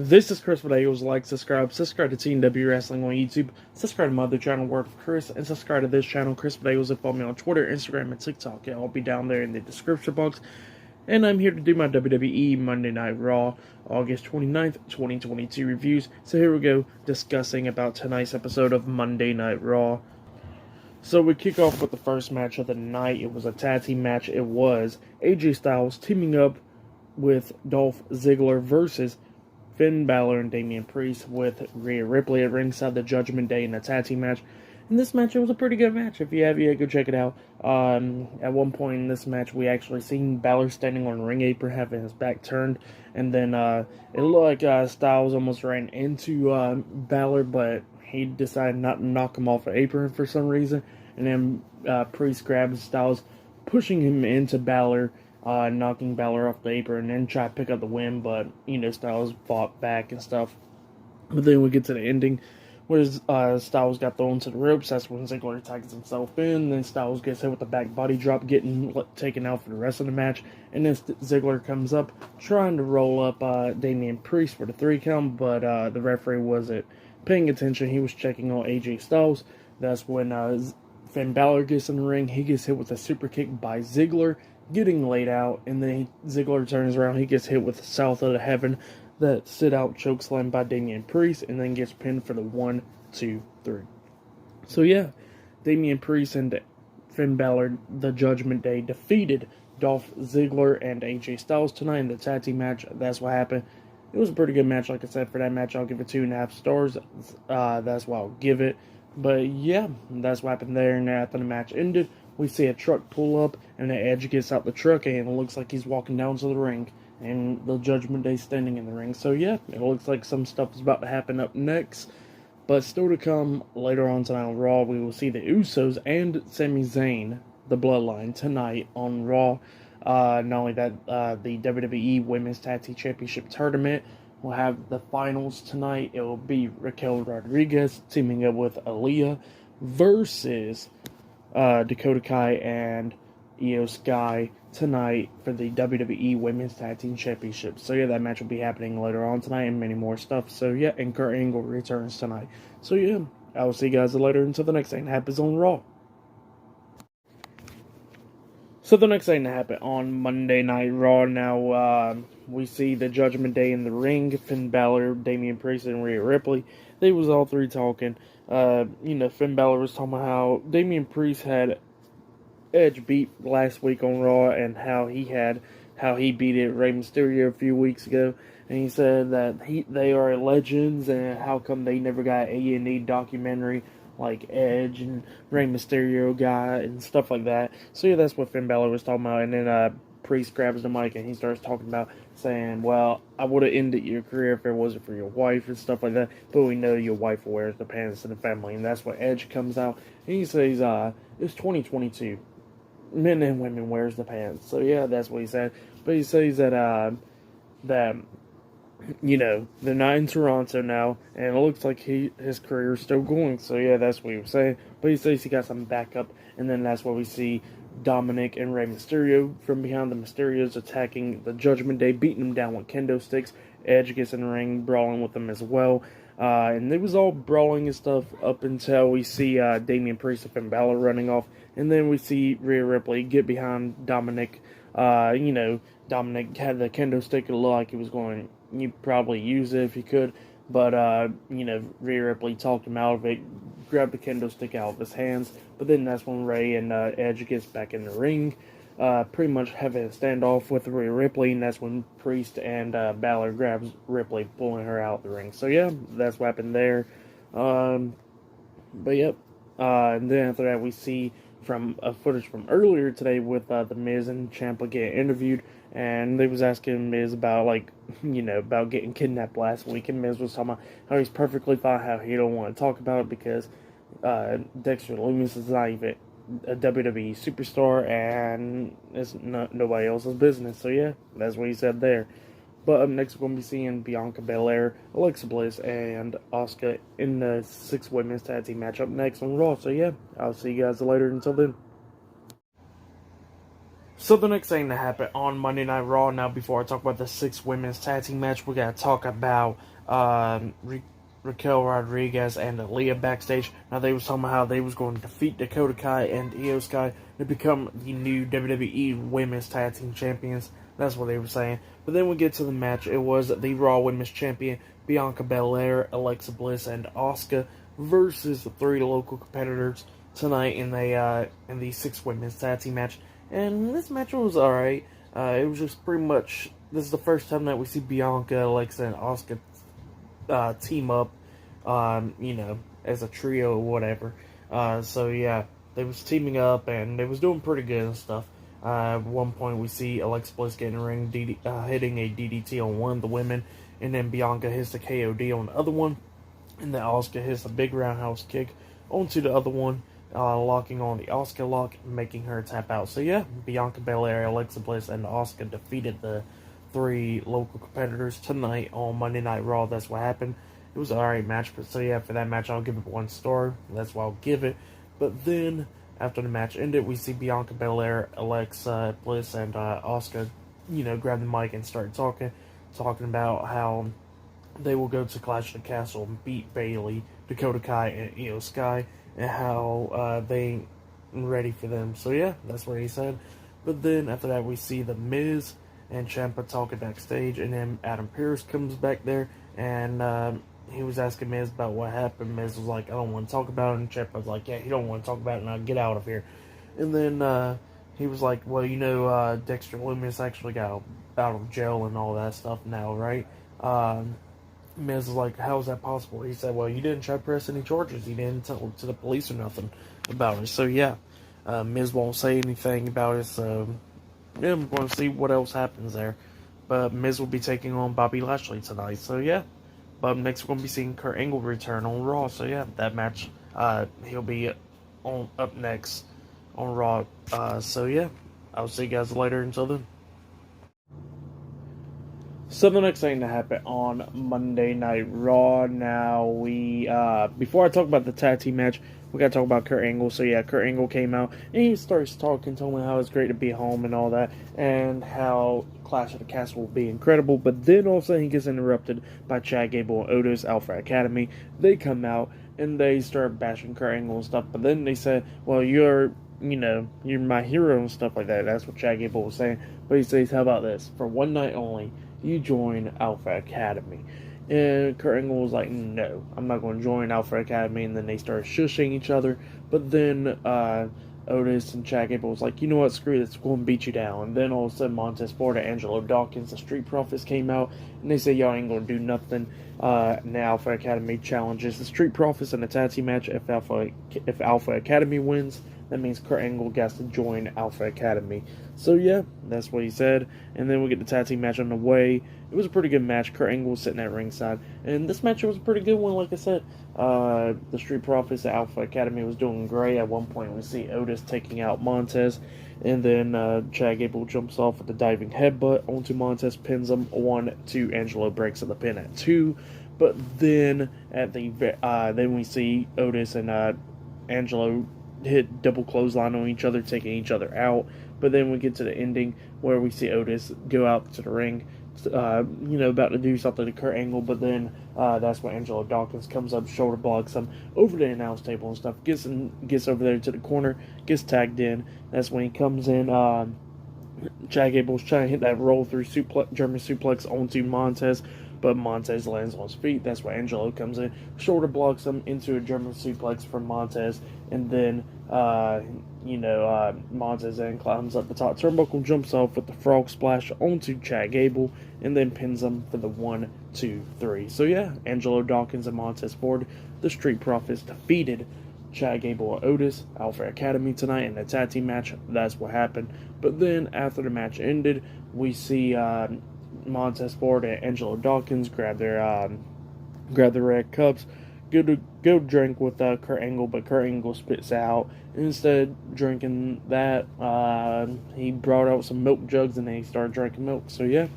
This is Chris Videos. Like, subscribe to TNW Wrestling on YouTube, subscribe to my other channel, Word of Chris, and subscribe to this channel, Chris Videos, and follow me on Twitter, Instagram, and TikTok. It'll all be down there in the description box. And I'm here to do my WWE Monday Night Raw, August 29th, 2022 reviews. So here we go, discussing about tonight's episode of Monday Night Raw. So we kick off with the first match of the night. It was a tag team match. It was AJ Styles teaming up with Dolph Ziggler versus Finn Balor and Damian Priest with Rhea Ripley at ringside, the Judgment Day in a tag team match. In this match, it was a pretty good match. If you have yet, go check it out. At one point in this match, we actually seen Balor standing on the ring apron, having his back turned, and then it looked like Styles almost ran into Balor, but he decided not to knock him off the apron for some reason, and then Priest grabs Styles, pushing him into Balor, knocking Balor off the apron, and then try to pick up the win, but, Styles fought back and stuff. But then we get to the ending, where Styles got thrown to the ropes. That's when Ziggler tags himself in. Then Styles gets hit with the back body drop, getting taken out for the rest of the match. And then Ziggler comes up, trying to roll up Damian Priest for the 3 count, but the referee wasn't paying attention. He was checking on AJ Styles. That's when Finn Balor gets in the ring. He gets hit with a super kick by Ziggler, getting laid out. And then Ziggler turns around. He gets hit with the South of the Heaven, that sit-out chokeslam by Damian Priest, and then gets pinned for the 1, 2, 3. So yeah, Damian Priest and Finn Balor, the Judgment Day, defeated Dolph Ziggler and AJ Styles tonight in the tag team match. That's what happened. It was a pretty good match. Like I said, for that match, I'll give it 2.5 stars. That's what I'll give it. But yeah, that's what happened there. And after the match ended, we see a truck pull up, and the Edge gets out the truck, and it looks like he's walking down to the ring. And the Judgment Day standing in the ring. So yeah, it looks like some stuff is about to happen up next. But still to come later on tonight on Raw, we will see the Usos and Sami Zayn, the Bloodline, tonight on Raw. Not only that, the WWE Women's Tag Team Championship Tournament will have the finals tonight. It will be Raquel Rodriguez teaming up with Aaliyah versus Dakota Kai and Io Sky tonight for the WWE Women's Tag Team Championship. So yeah, that match will be happening later on tonight and many more stuff. So yeah, and Kurt Angle returns tonight. So yeah, I will see you guys later until the next thing that happens on Raw. So the next thing that happened on Monday Night Raw, now we see the Judgment Day in the ring. Finn Balor, Damian Priest, and Rhea Ripley. They was all three talking. Finn Balor was talking about how Damian Priest had Edge beat last week on Raw, and how he beat it Rey Mysterio a few weeks ago, and he said that they are legends, and how come they never got A&E documentary like Edge and Rey Mysterio got and stuff like that. So yeah, that's what Finn Balor was talking about, and then Priest grabs the mic and he starts talking about saying, well, I would have ended your career if it wasn't for your wife and stuff like that, but we know your wife wears the pants in the family, and that's when Edge comes out and he says, it's 2022. Men and women wears the pants. So yeah, that's what he said. But he says that they're not in Toronto now, and it looks like his career is still going. So yeah, that's what he was saying. But he says he got some backup, and then that's where we see Dominic and Rey Mysterio from behind. The Mysterios attacking the Judgment Day, beating them down with kendo sticks. Edge gets in the ring, brawling with them as well. And it was all brawling and stuff up until we see Damian Priest and Finn Balor running off. And then we see Rhea Ripley get behind Dominic. Dominic had the kendo stick. It looked like he was going to probably use it if he could. But, Rhea Ripley talked him out of it, grabbed the kendo stick out of his hands. But then that's when Rey and Edge gets back in the ring. Pretty much having a standoff with Rhea Ripley, and that's when Priest and Balor grabs Ripley, pulling her out the ring. So yeah, that's what happened there. But yep. And then after that, we see from footage from earlier today with the Miz and Ciampa getting interviewed, and they was asking Miz about about getting kidnapped last week, and Miz was talking about how he's perfectly fine, how he don't want to talk about it because Dexter Lumis is not even a WWE superstar, and it's nobody else's business. So yeah, that's what he said there. But up next, we're going to be seeing Bianca Belair, Alexa Bliss, and Asuka in the 6 women's tag team match up next on Raw. So yeah, I'll see you guys later. Until then. So the next thing that happened on Monday Night Raw. Now, before I talk about the 6 women's tag team match, we gotta talk about Raquel Rodriguez and Aaliyah backstage. Now, they was talking about how they was going to defeat Dakota Kai and Io Sky to become the new WWE Women's Tag Team Champions. That's what they were saying. But then we get to the match. It was the Raw Women's Champion Bianca Belair, Alexa Bliss, and Asuka versus the 3 local competitors tonight in the 6 women's tag team match. And this match was alright. It was just pretty much, this is the first time that we see Bianca, Alexa, and Asuka team up, as a trio or whatever. So yeah, they was teaming up and they was doing pretty good and stuff. At one point we see Alexa Bliss getting a ring, hitting a DDT on one of the women, and then Bianca hits the KOD on the other one, and then Asuka hits a big roundhouse kick onto the other one, locking on the Asuka lock, making her tap out. So yeah, Bianca Belair, Alexa Bliss, and Asuka defeated the 3 local competitors tonight on Monday Night Raw. That's what happened. It was an alright match, but so yeah, for that match I'll give it 1 star. That's why I'll give it. But then, after the match ended, we see Bianca Belair, Alexa Bliss, and Asuka, grab the mic and start talking about how they will go to Clash of the Castle and beat Bayley, Dakota Kai, and Io Sky, and how they ain't ready for them. So yeah, that's what he said. But then after that, we see The Miz and Ciampa talking backstage, and then Adam Pearce comes back there, and he was asking Miz about what happened. Miz was like, I don't want to talk about it, and Ciampa was like, yeah, he don't want to talk about it, now get out of here. And then he was like, well, Dexter Lumis actually got out of jail and all that stuff now, right? Miz was like, how is that possible? He said, well, you didn't try to press any charges. You didn't tell to the police or nothing about it. So, yeah, Miz won't say anything about it. So, yeah, I'm going to see what else happens there. But Miz will be taking on Bobby Lashley tonight. So, yeah. But next, we're going to be seeing Kurt Angle return on Raw. So, yeah, that match, he'll be up next on Raw. So, yeah, I'll see you guys later. Until then. So the next thing that happened on Monday Night Raw. Now before I talk about the tag team match, we gotta talk about Kurt Angle. So yeah, Kurt Angle came out and he starts talking, telling me how it's great to be home and all that, and how Clash of the Castle will be incredible. But then all of a sudden he gets interrupted by Chad Gable and Otis, Alpha Academy. They come out and they start bashing Kurt Angle and stuff. But then they said, well, you're my hero and stuff like that. That's what Chad Gable was saying. But he says, how about this? For one night only, you join Alpha Academy. And Kurt Angle was like, no, I'm not going to join Alpha Academy. And then they started shushing each other. But then Otis and Chad Gable was like, you know what, screw this, we're going to beat you down. And then all of a sudden Montez Ford and Angelo Dawkins, the Street Profits, came out. And they said, y'all ain't going to do nothing. And the Alpha Academy challenges the Street Profits in a tag team match. If Alpha Academy wins, that means Kurt Angle gets to join Alpha Academy. So yeah, that's what he said. And then we get the tag team match on the way. It was a pretty good match. Kurt Angle was sitting at ringside. And this match was a pretty good one, like I said. The Street Profits, the Alpha Academy was doing great. At one point we see Otis taking out Montez. And then Chad Gable jumps off with a diving headbutt onto Montez, pins him 1-2. Angelo breaks the pin at 2. But then then we see Otis and Angelo hit double clothesline on each other, taking each other out. But then we get to the ending where we see Otis go out to the ring, about to do something to Kurt Angle. But then that's when Angelo Dawkins comes up, shoulder blocks him over the announce table and stuff. Gets over there to the corner, gets tagged in. That's when he comes in. Chad Gable's trying to hit that roll through German suplex onto Montez, but Montez lands on his feet. That's why Angelo comes in, shoulder blocks him into a German suplex from Montez, and then Montez then climbs up the top turnbuckle, jumps off with the frog splash onto Chad Gable, and then pins him for the 1, 2, 3. So yeah, Angelo Dawkins and Montez Ford, the Street Profits, defeated Chad Gable and Otis, Alpha Academy tonight in a tag team match. That's what happened. But then after the match ended, we see Montez Ford and Angelo Dawkins grab their red cups, go drink with Kurt Angle, but Kurt Angle spits out. Instead of drinking that, he brought out some milk jugs and then he started drinking milk. So yeah,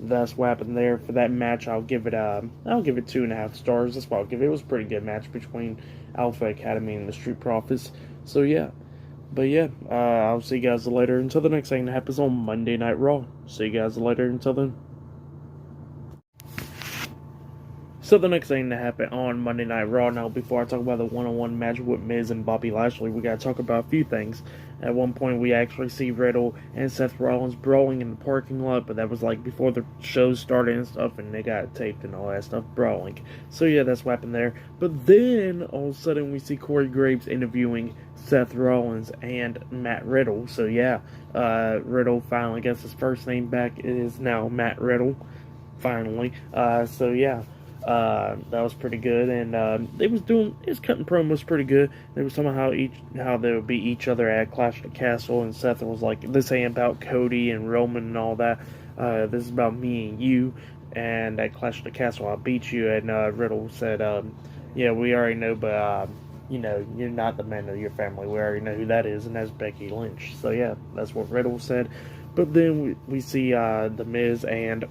that's what happened there. For that match, I'll give it 2.5 stars. That's what I'll give it. It was a pretty good match between Alpha Academy and the Street Profits. So yeah. But yeah, I'll see you guys later. Until the next thing that happens on Monday Night Raw. See you guys later. Until then. So the next thing that happened on Monday Night Raw, now before I talk about the one-on-one match with Miz and Bobby Lashley, we gotta talk about a few things. At one point we actually see Riddle and Seth Rollins brawling in the parking lot, but that was like before the show started and stuff, and they got taped and all that stuff, brawling. So yeah, that's what happened there. But then all of a sudden we see Corey Graves interviewing Seth Rollins and Matt Riddle. So yeah, Riddle finally gets his first name back. It is now Matt Riddle, finally. So yeah. That was pretty good, and they was cutting promos pretty good. They was talking about how they would beat each other at Clash of the Castle, and Seth was like, "This ain't about Cody and Roman and all that. This is about me and you. And at Clash of the Castle, I'll beat you." And Riddle said, "Yeah, we already know, but you're not the man of your family. We already know who that is, and that's Becky Lynch." So yeah, that's what Riddle said. But then we see the Miz and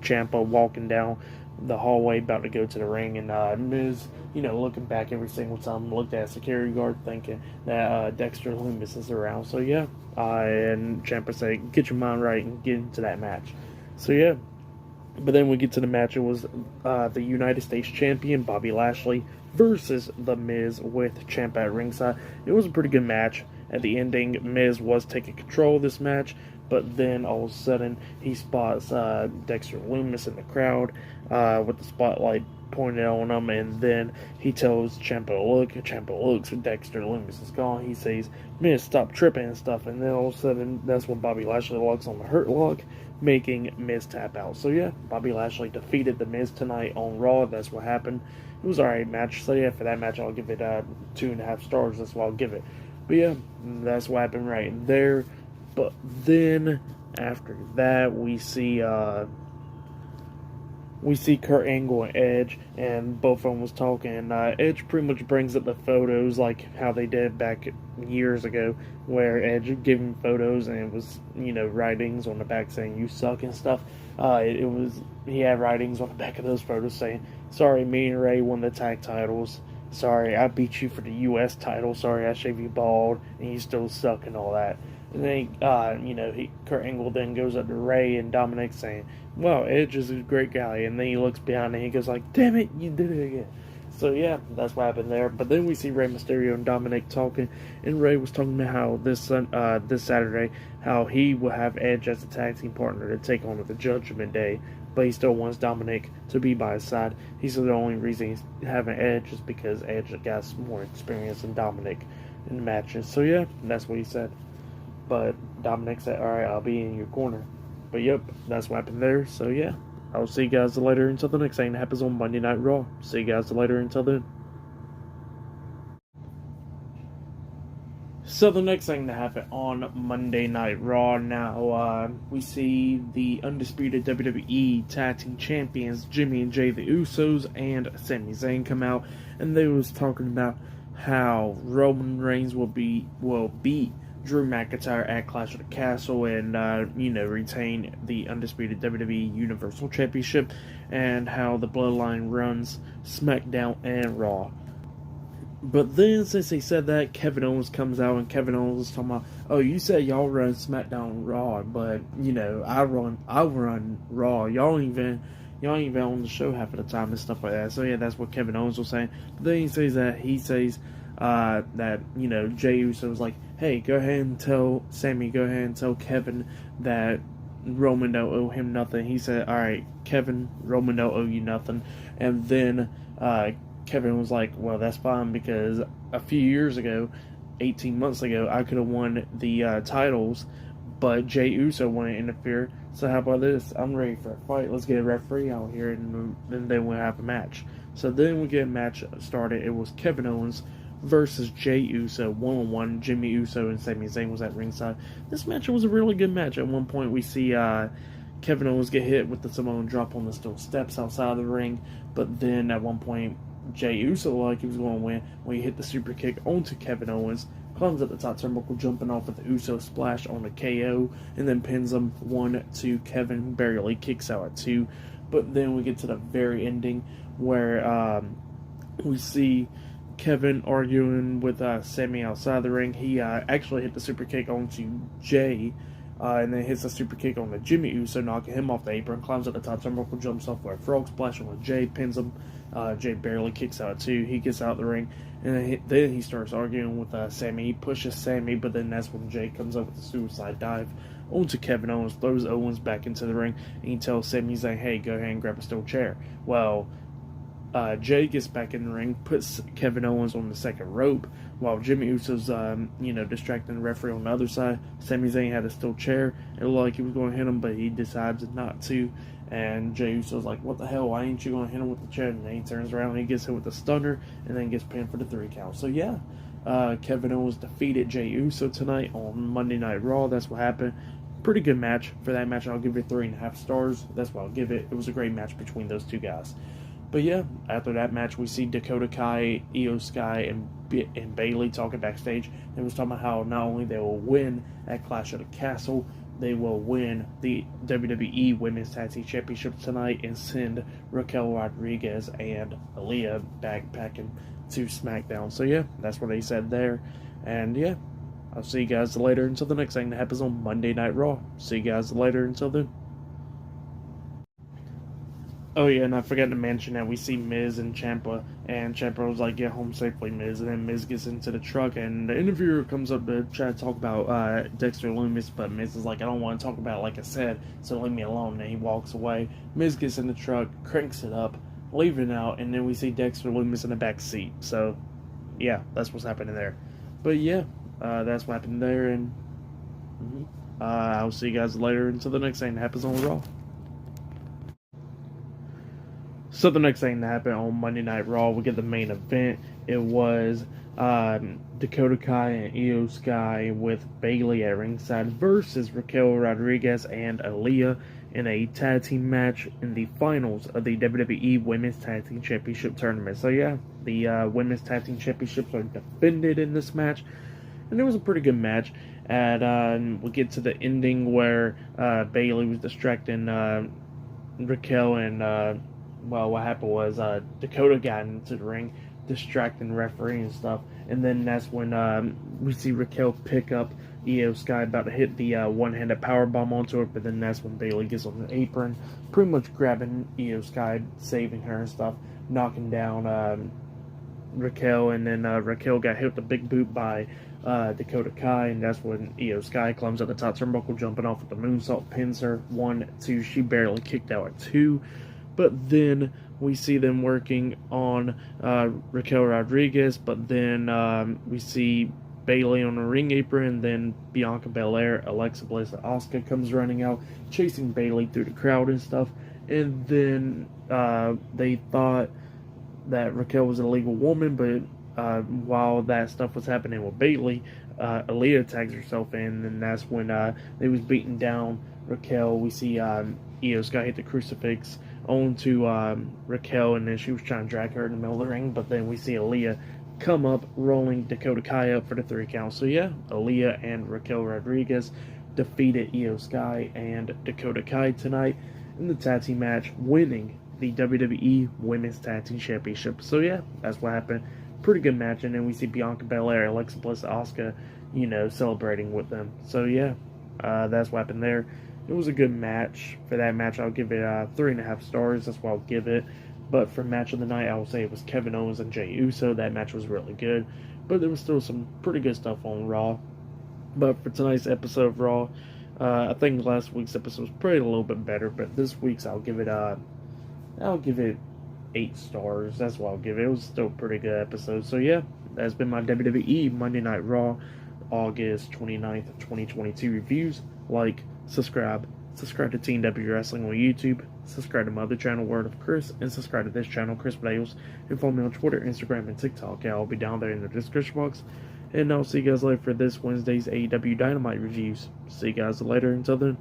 Ciampa walking down the hallway about to go to the ring, and Miz, looking back every single time, looked at a security guard thinking that Dexter Lumis is around. So yeah, and Ciampa said, "Get your mind right and get into that match." So yeah, but then we get to the match. It was the United States Champion Bobby Lashley versus The Miz with Ciampa at ringside. It was a pretty good match. At the ending, Miz was taking control of this match, but then all of a sudden he spots Dexter Lumis in the crowd with the spotlight pointed on him, and then he tells Ciampa to look. Ciampa looks, and Dexter Lumis is gone. He says, "Miz, stop tripping," and stuff, and then all of a sudden that's when Bobby Lashley locks on the Hurt Lock, making Miz tap out. So yeah, Bobby Lashley defeated The Miz tonight on Raw. That's what happened. It was an alright match. So yeah, for that match I'll give it 2.5 stars. That's what I'll give it. But yeah, that's what happened right there. But then after that we see Kurt Angle and Edge, and both of them was talking. Edge pretty much brings up the photos like how they did back years ago, where Edge gave him photos and it was, writings on the back saying "you suck" and stuff. He had writings on the back of those photos saying, "Sorry, me and Ray won the tag titles. Sorry, I beat you for the U.S. title. Sorry, I shaved you bald and you still suck," and all that. And then, Kurt Angle then goes up to Ray and Dominic saying, "Wow, Edge is a great guy." And then he looks behind and he goes like, "Damn it, you did it again." So yeah, that's what happened there. But then we see Rey Mysterio and Dominic talking, and Ray was talking about how this Saturday, how he will have Edge as a tag team partner to take on at the Judgment Day, but he still wants Dominic to be by his side. He said the only reason he's having Edge is because Edge got more experience than Dominic in the matches. So yeah, that's what he said. But Dominic said, "Alright, I'll be in your corner." But yep, that's what happened there. So yeah, I'll see you guys later until the next thing that happens on Monday Night Raw. See you guys later until then. So the next thing that happened on Monday Night Raw, now we see the undisputed WWE Tag Team Champions Jimmy and Jay the Usos and Sami Zayn come out, and they was talking about how Roman Reigns will beat Drew McIntyre at Clash of the Castle and, retain the undisputed WWE Universal Championship, and how the Bloodline runs SmackDown and Raw. But then, since he said that, Kevin Owens comes out, and Kevin Owens was talking about, "Oh, you said y'all run SmackDown and Raw, but, I run Raw. Y'all ain't even on the show half of the time," and stuff like that. So yeah, that's what Kevin Owens was saying. But then he says that Jey Uso was like, "Hey, go ahead and tell Sami, go ahead and tell Kevin that Roman don't owe him nothing." He said, "Alright, Kevin, Roman don't owe you nothing." And then Kevin was like, "Well, that's fine, because a few years ago, 18 months ago, I could have won the titles, but Jey Uso wouldn't interfere. So how about this? I'm ready for a fight. Let's get a referee out here, and then we'll have a match." So then we get a match started. It was Kevin Owens versus Jey Uso, one-on-one. Jimmy Uso and Sami Zayn was at ringside. This match was a really good match. At one point, we see Kevin Owens get hit with the Samoan drop on the steel steps outside of the ring, but then at one point, Jey Uso, like he was going to win, when he hit the super kick onto Kevin Owens, climbs at the top turnbuckle, jumping off with the Uso splash on the KO, and then pins him 1-2. Kevin barely kicks out at 2. But then we get to the very ending where we see Kevin arguing with Sami outside the ring. He actually hit the super kick onto Jay, and then hits a super kick on the Jimmy Uso, knocking him off the apron. Climbs at the top turnbuckle, jumps off for a frog splash on Jay, pins him. Jay barely kicks out too. He gets out the ring, and then he starts arguing with Sami. He pushes Sami, but then that's when Jay comes up with the suicide dive onto Kevin Owens, throws Owens back into the ring, and he tells Sami, he's like, hey, go ahead and grab a steel chair. Well, Jay gets back in the ring, puts Kevin Owens on the second rope, while Jimmy Uso's, distracting the referee on the other side. Sami Zayn had a steel chair. It looked like he was going to hit him, but he decides not to. And Jey Uso's like, what the hell, why ain't you going to hit him with the chair? And then he turns around and he gets hit with the stunner, and then gets pinned for the 3 count. So yeah, Kevin Owens defeated Jey Uso tonight on Monday Night Raw. That's what happened. Pretty good match. For that match, I'll give it 3.5 stars. That's what I'll give it. It was a great match between those two guys. But yeah, after that match, we see Dakota Kai, Io Sky, and Bayley talking backstage. They was talking about how not only they will win at Clash of the Castle, they will win the WWE Women's Tag Team Championship tonight and send Raquel Rodriguez and Aaliyah backpacking to SmackDown. So yeah, that's what they said there. And yeah, I'll see you guys later until the next thing that happens on Monday Night Raw. See you guys later until then. Oh yeah, and I forgot to mention that we see Miz and Ciampa was like, get home safely, Miz, and then Miz gets into the truck, and the interviewer comes up to try to talk about Dexter Lumis, but Miz is like, I don't want to talk about it like I said, so leave me alone, and he walks away. Miz gets in the truck, cranks it up, leaving out, and then we see Dexter Lumis in the back seat. So yeah, that's what's happening there. But yeah, that's what happened there, and I'll see you guys later until the next thing that happens on Raw. So the next thing that happened on Monday Night Raw, we get the main event. It was Dakota Kai and Io Sky with Bayley at ringside versus Raquel Rodriguez and Aaliyah in a tag team match in the finals of the WWE Women's Tag Team Championship tournament. So yeah, the Women's Tag Team Championships are defended in this match, and it was a pretty good match. And we get to the ending where Bayley was distracting Raquel and well, what happened was Dakota got into the ring, distracting the referee and stuff, and then that's when we see Raquel pick up Io Sky, about to hit the one-handed powerbomb onto her, but then that's when Bayley gets on the apron, pretty much grabbing Io Sky, saving her and stuff, knocking down Raquel, and then Raquel got hit with the big boot by Dakota Kai, and that's when Io Sky climbs at the top turnbuckle, jumping off with the moonsault, pins her, 1, 2, she barely kicked out at 2. But then we see them working on Raquel Rodriguez, but then we see Bayley on the ring apron, and then Bianca Belair, Alexa Bliss, and Asuka comes running out, chasing Bayley through the crowd and stuff. And then they thought that Raquel was a legal woman, but while that stuff was happening with Bayley, Aaliyah tags herself in, and that's when they was beating down Raquel. We see Io Sky hit the crucifix onto Raquel, and then she was trying to drag her in the middle of the ring, but then we see Aaliyah come up, rolling Dakota Kai up for the 3 count. So yeah, Aaliyah and Raquel Rodriguez defeated Io Sky and Dakota Kai tonight in the tag team match, winning the WWE Women's Tag Team Championship. So yeah, that's what happened. Pretty good match, and then we see Bianca Belair, Alexa Bliss, Asuka, celebrating with them. So yeah, that's what happened there. It was a good match. For that match, I'll give it 3.5 stars. That's what I'll give it. But for match of the night, I will say it was Kevin Owens and Jey Uso. That match was really good. But there was still some pretty good stuff on Raw. But for tonight's episode of Raw, I think last week's episode was probably a little bit better. But this week's, I'll give it 8 stars. That's what I'll give it. It was still a pretty good episode. So yeah, that's been my WWE Monday Night Raw August 29th, 2022 reviews. Like, subscribe to Team W Wrestling on YouTube, subscribe to my other channel, Word of Chris, and subscribe to this channel, Chris Videos, and follow me on Twitter, Instagram, and TikTok. Yeah, I'll be down there in the description box. And I'll see you guys later for this Wednesday's AEW Dynamite reviews. See you guys later. Until then.